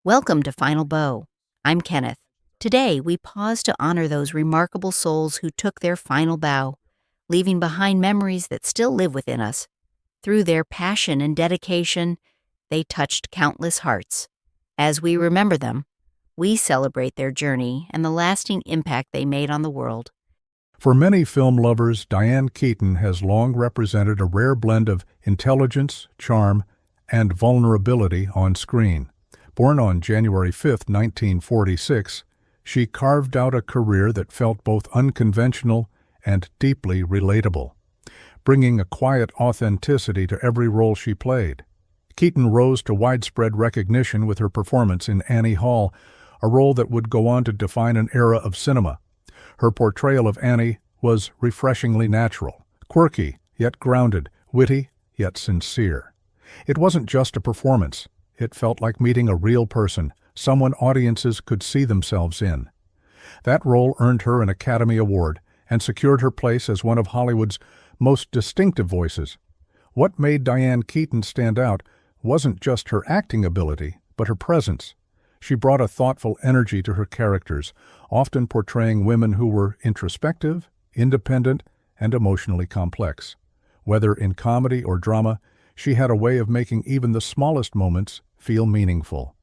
Welcome to Final Bow. I'm Kenneth. Today, we pause to honor those remarkable souls who took their final bow, leaving behind memories that still live within us. Through their passion and dedication, they touched countless hearts. As we remember them, we celebrate their journey and the lasting impact they made on the world. For many film lovers, Diane Keaton has long represented a rare blend of intelligence, charm, and vulnerability on screen. Born on January 5, 1946, she carved out a career that felt both unconventional and deeply relatable, bringing a quiet authenticity to every role she played. Keaton rose to widespread recognition with her performance in Annie Hall, a role that would go on to define an era of cinema. Her portrayal of Annie was refreshingly natural, quirky yet grounded, witty yet sincere. It wasn't just a performance. It felt like meeting a real person, someone audiences could see themselves in. That role earned her an Academy Award and secured her place as one of Hollywood's most distinctive voices. What made Diane Keaton stand out wasn't just her acting ability, but her presence. She brought a thoughtful energy to her characters, often portraying women who were introspective, independent, and emotionally complex. Whether in comedy or drama, she had a way of making even the smallest moments feel meaningful.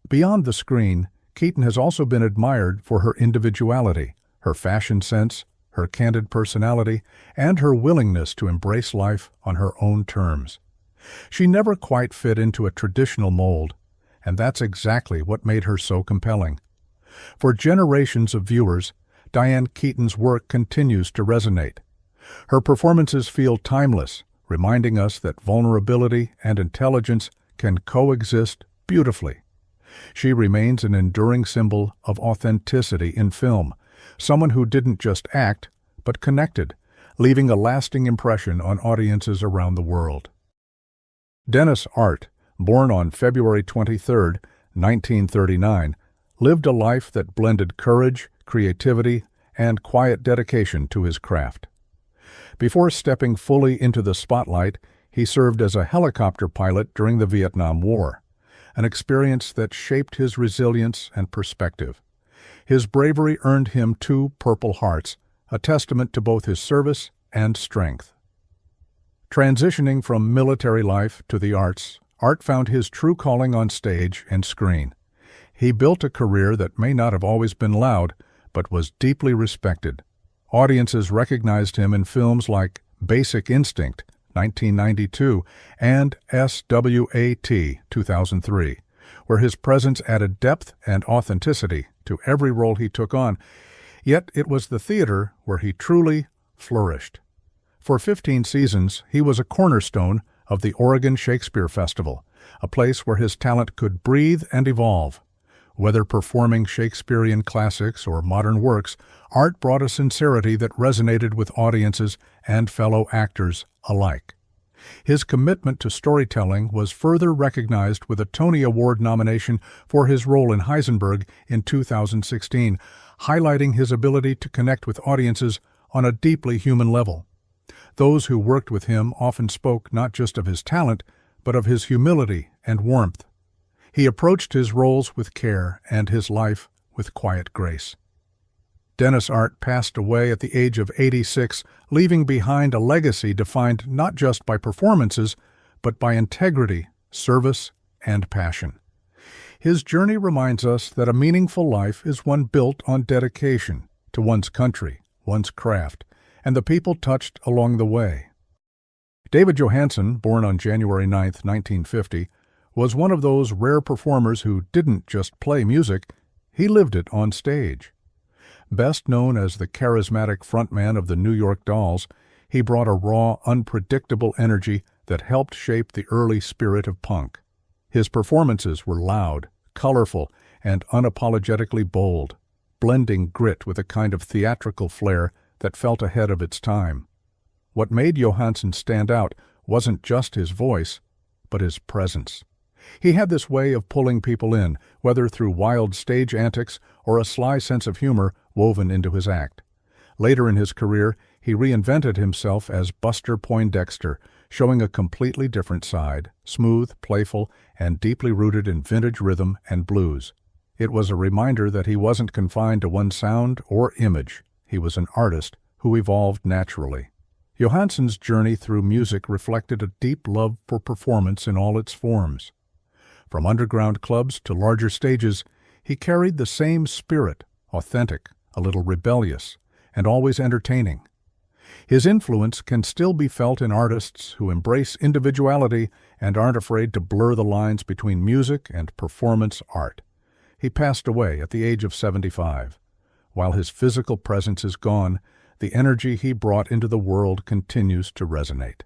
Beyond the screen, Keaton has also been admired for her individuality, her fashion sense, her candid personality, and her willingness to embrace life on her own terms. She never quite fit into a traditional mold, and that's exactly what made her so compelling. For generations of viewers, Diane Keaton's work continues to resonate. Her performances feel timeless, reminding us that vulnerability and intelligence can coexist beautifully. She remains an enduring symbol of authenticity in film, someone who didn't just act, but connected, leaving a lasting impression on audiences around the world. Dennis Art, born on February 23, 1939, lived a life that blended courage, creativity, and quiet dedication to his craft. Before stepping fully into the spotlight, he served as a helicopter pilot during the Vietnam War, an experience that shaped his resilience and perspective. His bravery earned him 2 Purple Hearts, a testament to both his service and strength. Transitioning from military life to the arts, Art found his true calling on stage and screen. He built a career that may not have always been loud, but was deeply respected. Audiences recognized him in films like Basic Instinct, 1992, and SWAT, 2003, where his presence added depth and authenticity to every role he took on. Yet it was the theater where he truly flourished. For 15 seasons, he was a cornerstone of the Oregon Shakespeare Festival, a place where his talent could breathe and evolve. Whether performing Shakespearean classics or modern works, Art brought a sincerity that resonated with audiences and fellow actors alike. His commitment to storytelling was further recognized with a Tony Award nomination for his role in Heisenberg in 2016, highlighting his ability to connect with audiences on a deeply human level. Those who worked with him often spoke not just of his talent, but of his humility and warmth. He approached his roles with care and his life with quiet grace. Dennis Art passed away at the age of 86, leaving behind a legacy defined not just by performances, but by integrity, service, and passion. His journey reminds us that a meaningful life is one built on dedication to one's country, one's craft, and the people touched along the way. David Johansen, born on January 9, 1950, was one of those rare performers who didn't just play music, he lived it on stage. Best known as the charismatic frontman of the New York Dolls, he brought a raw, unpredictable energy that helped shape the early spirit of punk. His performances were loud, colorful, and unapologetically bold, blending grit with a kind of theatrical flair that felt ahead of its time. What made Johansen stand out wasn't just his voice, but his presence. He had this way of pulling people in, whether through wild stage antics or a sly sense of humor woven into his act. Later in his career, he reinvented himself as Buster Poindexter, showing a completely different side, smooth, playful, and deeply rooted in vintage rhythm and blues. It was a reminder that he wasn't confined to one sound or image. He was an artist who evolved naturally. Johansson's journey through music reflected a deep love for performance in all its forms. From underground clubs to larger stages, he carried the same spirit, authentic, a little rebellious, and always entertaining. His influence can still be felt in artists who embrace individuality and aren't afraid to blur the lines between music and performance art. He passed away at the age of 75. While his physical presence is gone, the energy he brought into the world continues to resonate.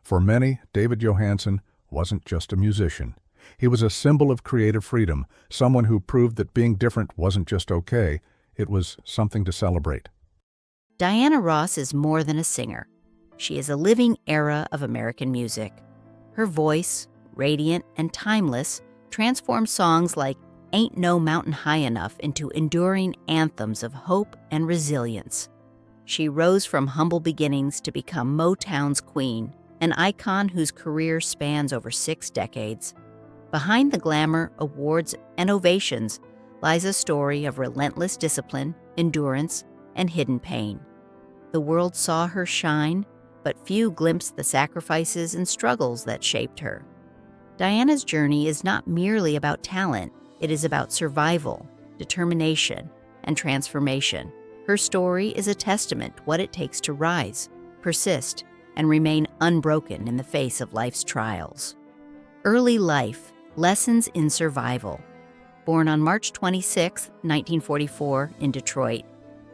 For many, David Johansson wasn't just a musician. He was a symbol of creative freedom, someone who proved that being different wasn't just okay, it was something to celebrate. Diana Ross is more than a singer. She is a living era of American music. Her voice, radiant and timeless, transforms songs like Ain't No Mountain High Enough into enduring anthems of hope and resilience. She rose from humble beginnings to become Motown's queen, an icon whose career spans over 6 decades. Behind the glamour, awards, and ovations lies a story of relentless discipline, endurance, and hidden pain. The world saw her shine, but few glimpsed the sacrifices and struggles that shaped her. Diana's journey is not merely about talent, it is about survival, determination, and transformation. Her story is a testament to what it takes to rise, persist, and remain unbroken in the face of life's trials. Early life, lessons in survival. Born on March 26, 1944, in Detroit,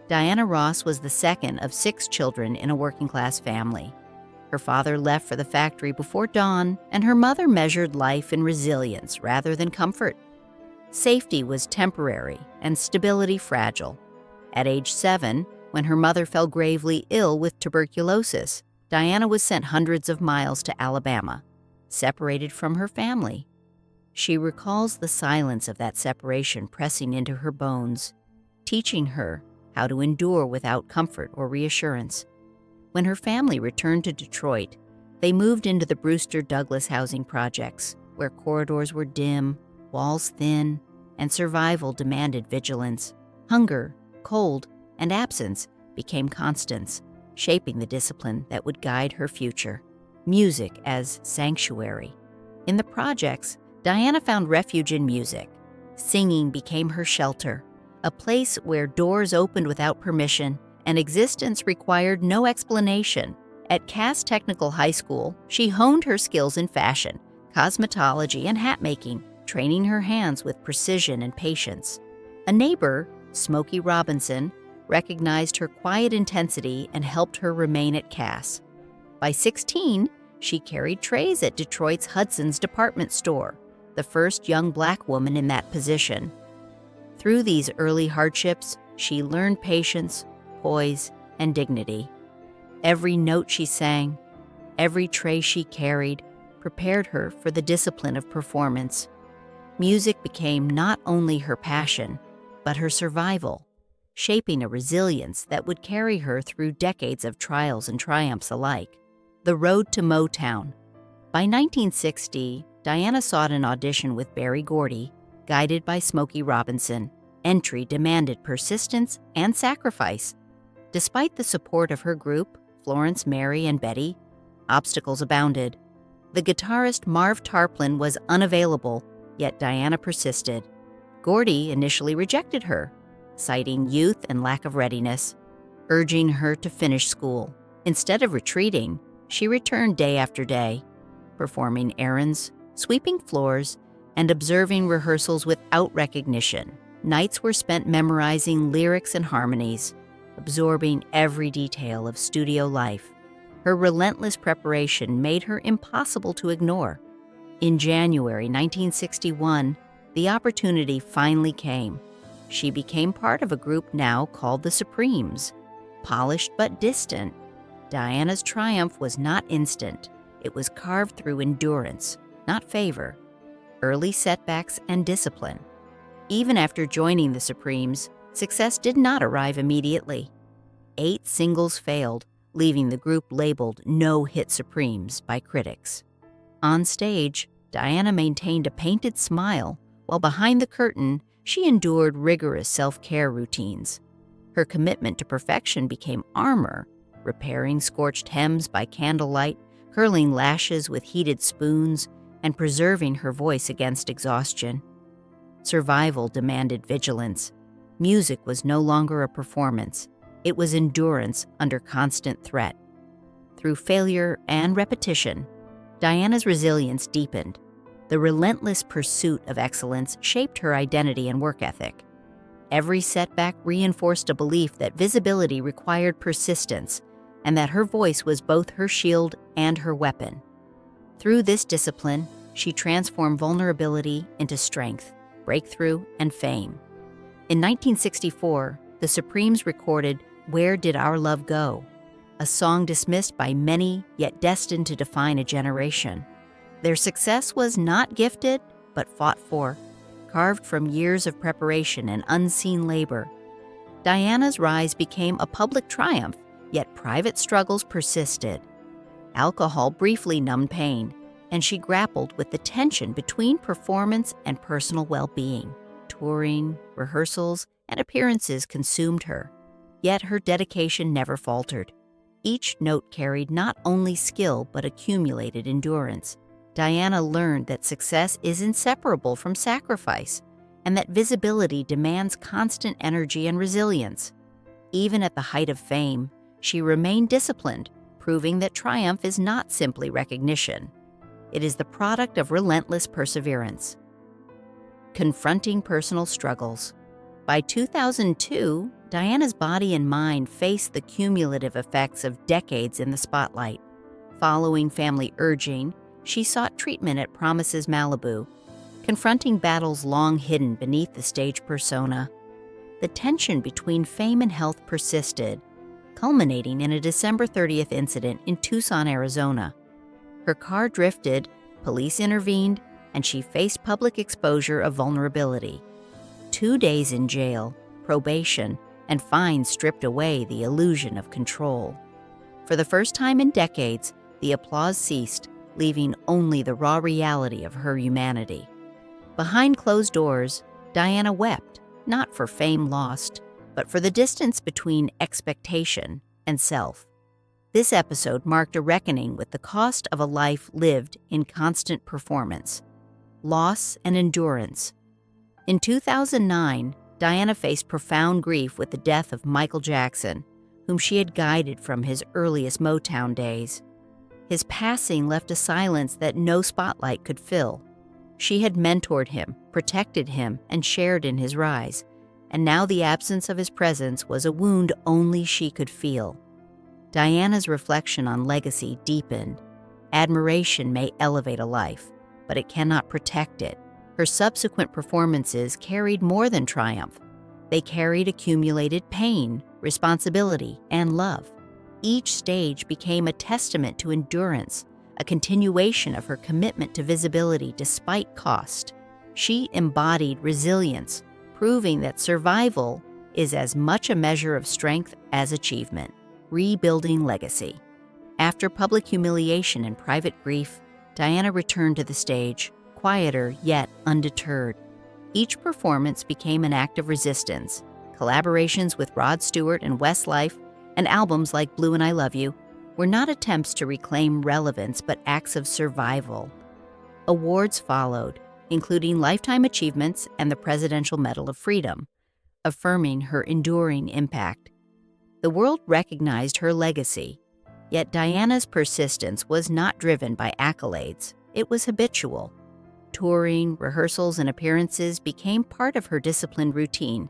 Diana Ross was the second of 6 children in a working-class family. Her father left for the factory before dawn, and her mother measured life in resilience rather than comfort. Safety was temporary and stability fragile. At age 7, when her mother fell gravely ill with tuberculosis, Diana was sent hundreds of miles to Alabama, separated from her family. She recalls the silence of that separation pressing into her bones, teaching her how to endure without comfort or reassurance. When her family returned to Detroit, they moved into the Brewster Douglas housing projects, where corridors were dim, walls thin, and survival demanded vigilance. Hunger, cold, and absence became constants, shaping the discipline that would guide her future. Music as sanctuary. In the projects, Diana found refuge in music. Singing became her shelter, a place where doors opened without permission and existence required no explanation. At Cass Technical High School, she honed her skills in fashion, cosmetology, and hat making, training her hands with precision and patience. A neighbor, Smokey Robinson, recognized her quiet intensity and helped her remain at Cass. By 16, she carried trays at Detroit's Hudson's department store, the first young Black woman in that position. Through these early hardships, she learned patience, poise, and dignity. Every note she sang, every tray she carried, prepared her for the discipline of performance. Music became not only her passion, but her survival, shaping a resilience that would carry her through decades of trials and triumphs alike. The road to Motown. By 1960, Diana sought an audition with Berry Gordy, guided by Smokey Robinson. Entry demanded persistence and sacrifice. Despite the support of her group, Florence, Mary, and Betty, obstacles abounded. The guitarist Marv Tarplin was unavailable, yet Diana persisted. Gordy initially rejected her, citing youth and lack of readiness, urging her to finish school. Instead of retreating, she returned day after day, performing errands, sweeping floors, and observing rehearsals without recognition. Nights were spent memorizing lyrics and harmonies, absorbing every detail of studio life. Her relentless preparation made her impossible to ignore. In January 1961, the opportunity finally came. She became part of a group now called the Supremes. Polished but distant, Diana's triumph was not instant. It was carved through endurance, not favor, early setbacks, and discipline. Even after joining the Supremes, success did not arrive immediately. 8 singles failed, leaving the group labeled no-hit supremes by critics. On stage, Diana maintained a painted smile, while behind the curtain, she endured rigorous self-care routines. Her commitment to perfection became armor, repairing scorched hems by candlelight, curling lashes with heated spoons, and preserving her voice against exhaustion. Survival demanded vigilance. Music was no longer a performance. It was endurance under constant threat. Through failure and repetition, Diana's resilience deepened. The relentless pursuit of excellence shaped her identity and work ethic. Every setback reinforced a belief that visibility required persistence and that her voice was both her shield and her weapon. Through this discipline, she transformed vulnerability into strength, breakthrough, and fame. In 1964, the Supremes recorded "Where Did Our Love Go?", a song dismissed by many yet destined to define a generation. Their success was not gifted, but fought for, carved from years of preparation and unseen labor. Diana's rise became a public triumph, yet private struggles persisted. Alcohol briefly numbed pain, and she grappled with the tension between performance and personal well-being. Touring, rehearsals, and appearances consumed her, yet her dedication never faltered. Each note carried not only skill but accumulated endurance. Diana learned that success is inseparable from sacrifice, and that visibility demands constant energy and resilience. Even at the height of fame, she remained disciplined, proving that triumph is not simply recognition. It is the product of relentless perseverance. Confronting personal struggles. By 2002, Diana's body and mind faced the cumulative effects of decades in the spotlight. Following family urging, she sought treatment at Promises Malibu, confronting battles long hidden beneath the stage persona. The tension between fame and health persisted, culminating in a December 30th incident in Tucson, Arizona. Her car drifted, police intervened, and she faced public exposure of vulnerability. 2 days in jail, probation, and fines stripped away the illusion of control. For the first time in decades, the applause ceased, leaving only the raw reality of her humanity. Behind closed doors, Diana wept, not for fame lost, but for the distance between expectation and self. This episode marked a reckoning with the cost of a life lived in constant performance, loss, and endurance. In 2009, Diana faced profound grief with the death of Michael Jackson, whom she had guided from his earliest Motown days. His passing left a silence that no spotlight could fill. She had mentored him, protected him, and shared in his rise, and now the absence of his presence was a wound only she could feel. Diana's reflection on legacy deepened. Admiration may elevate a life, but it cannot protect it. Her subsequent performances carried more than triumph. They carried accumulated pain, responsibility, and love. Each stage became a testament to endurance, a continuation of her commitment to visibility despite cost. She embodied resilience, proving that survival is as much a measure of strength as achievement. Rebuilding legacy. After public humiliation and private grief, Diana returned to the stage, quieter yet undeterred. Each performance became an act of resistance. Collaborations with Rod Stewart and Westlife, and albums like Blue and I Love You, were not attempts to reclaim relevance but acts of survival. Awards followed, including Lifetime Achievements and the Presidential Medal of Freedom, affirming her enduring impact. The world recognized her legacy, yet Diana's persistence was not driven by accolades. It was habitual. Touring, rehearsals, and appearances became part of her disciplined routine,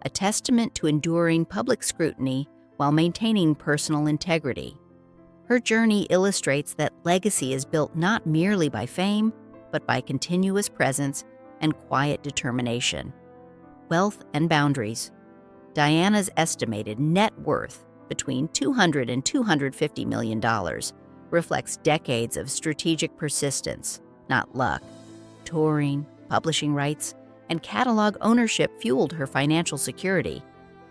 a testament to enduring public scrutiny while maintaining personal integrity. Her journey illustrates that legacy is built not merely by fame, but by continuous presence and quiet determination. Wealth and boundaries. Diana's estimated net worth, between $200 and $250 million, reflects decades of strategic persistence, not luck. Touring, publishing rights, and catalog ownership fueled her financial security.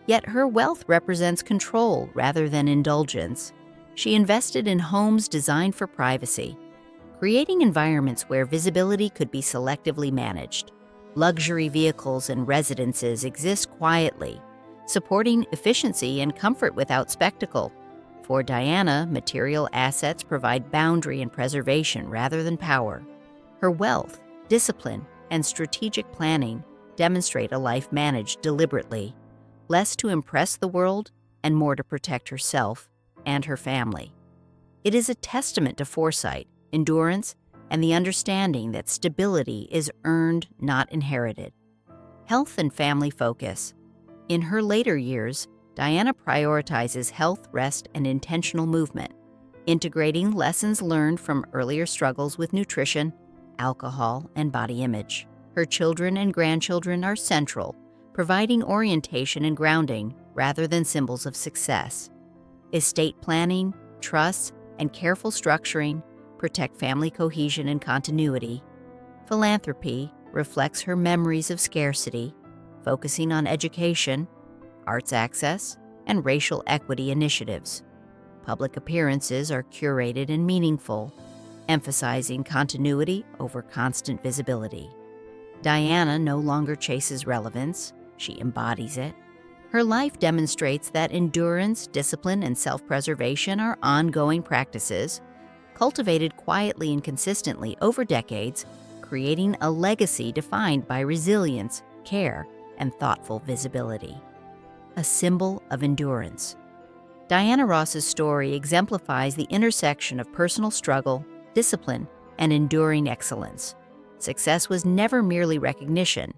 Yet her wealth represents control rather than indulgence. She invested in homes designed for privacy, creating environments where visibility could be selectively managed. Luxury vehicles and residences exist quietly, supporting efficiency and comfort without spectacle. For Diana, material assets provide boundary and preservation rather than power. Her wealth, discipline, and strategic planning demonstrate a life managed deliberately, less to impress the world and more to protect herself and her family. It is a testament to foresight, endurance, and the understanding that stability is earned, not inherited. Health and family focus. In her later years, Diana prioritizes health, rest, and intentional movement, integrating lessons learned from earlier struggles with nutrition, alcohol, and body image. Her children and grandchildren are central, providing orientation and grounding rather than symbols of success. Estate planning, trusts, and careful structuring protect family cohesion and continuity. Philanthropy reflects her memories of scarcity, focusing on education, arts access, and racial equity initiatives. Public appearances are curated and meaningful, emphasizing continuity over constant visibility. Diana no longer chases relevance, she embodies it. Her life demonstrates that endurance, discipline, and self-preservation are ongoing practices, cultivated quietly and consistently over decades, creating a legacy defined by resilience, care, and thoughtful visibility. A symbol of endurance. Diana Ross's story exemplifies the intersection of personal struggle, discipline, and enduring excellence. Success was never merely recognition.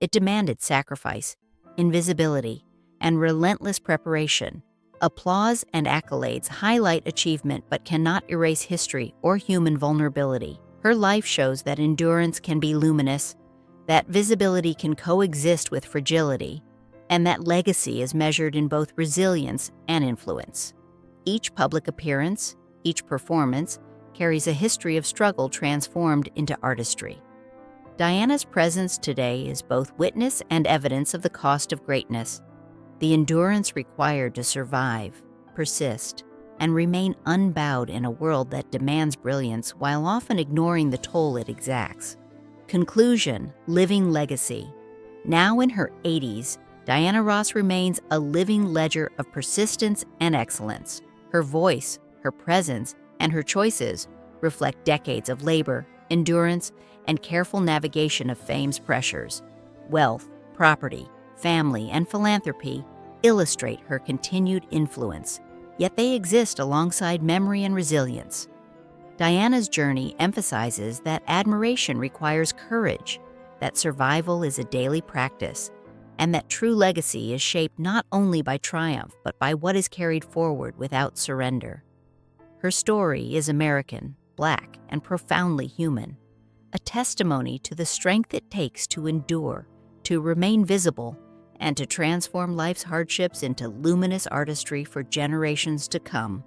It demanded sacrifice, invisibility, and relentless preparation. Applause and accolades highlight achievement but cannot erase history or human vulnerability. Her life shows that endurance can be luminous, that visibility can coexist with fragility, and that legacy is measured in both resilience and influence. Each public appearance, each performance, carries a history of struggle transformed into artistry. Diana's presence today is both witness and evidence of the cost of greatness, the endurance required to survive, persist, and remain unbowed in a world that demands brilliance while often ignoring the toll it exacts. Conclusion: living legacy. Now in her 80s, Diana Ross remains a living ledger of persistence and excellence. Her voice, her presence, and her choices reflect decades of labor, endurance, and careful navigation of fame's pressures. Wealth, property, family, and philanthropy illustrate her continued influence, yet they exist alongside memory and resilience. Diana's journey emphasizes that admiration requires courage, that survival is a daily practice, and that true legacy is shaped not only by triumph but by what is carried forward without surrender. Her story is American, Black, and profoundly human, a testimony to the strength it takes to endure, to remain visible, and to transform life's hardships into luminous artistry for generations to come.